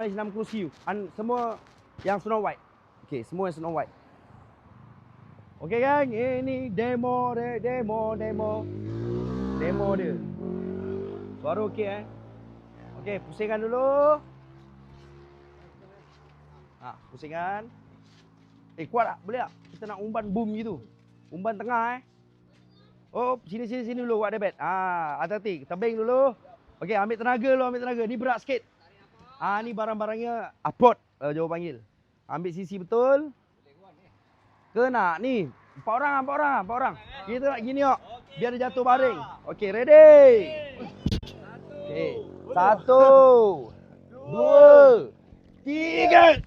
Nama kerusi semua yang Snow White. Okey, semua yang Snow White. Okey gang, ini demo dia. Suara okey Okey, pusingkan dulu. Pusingkan. Kuat tak? Boleh tak? Kita nak umban boom gitu. Umban tengah Oh, sini dulu buat debet. Hati-hati, tebing dulu. Okey, ambil tenaga. Ni berat sikit. Ni barang-barangnya upload, Jawa panggil. Ambil sisi betul. Ke nak ni? 4 orang. Kita nak gini kok. Biar dia jatuh baring. Okey, ready. Okey. 1 2 3.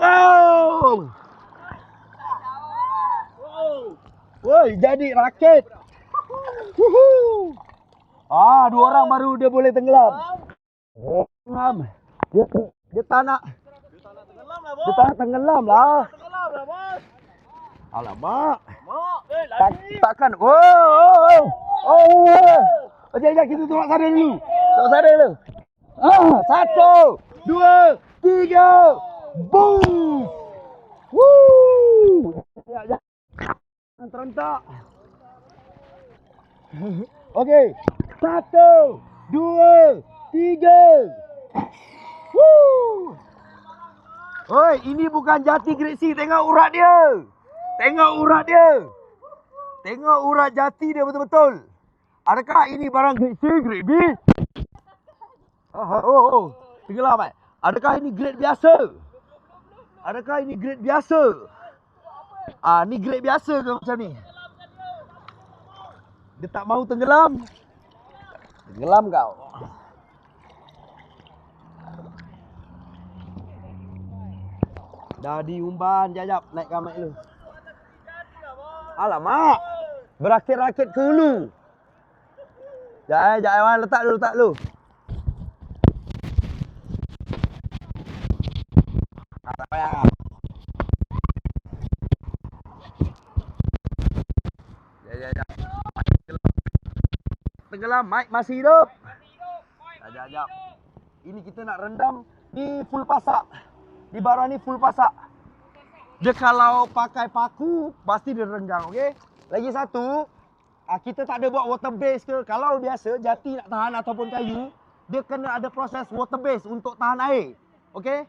Wow. Woi, jadi raket. Dua orang baru dia boleh tenggelam. Dia tak nak tenggelam lah. Alamak. Takkan. Okey, kita tengok sana dulu. 1 2 3. Boom! Woo! Terentak. Okey. 1 2 3. Woo! Oi, ini bukan jati grade C. Tengok urat dia. Tengok urat jati dia betul-betul. Adakah ini barang grade C, grade B? Tenggelam Adakah ini grade biasa? Ni grade biasa ke macam ni? Dia tak mahu tenggelam. Tenggelam kau. Dah diumban, jap naikkan mic lu. Alamak. Berakit-rakit ke hulu. Jap, letak dulu. Tak payah. Ya. Tenggelam, mic masih hidup. Jap. Ini kita nak rendam ni full pasak. Di barang ni full pasak. Dia kalau pakai paku pasti dia renggang, okey? Lagi satu, kita tak ada buat water base ke. Kalau biasa jati nak tahan ataupun kayu, dia kena ada proses water base untuk tahan air. Okey?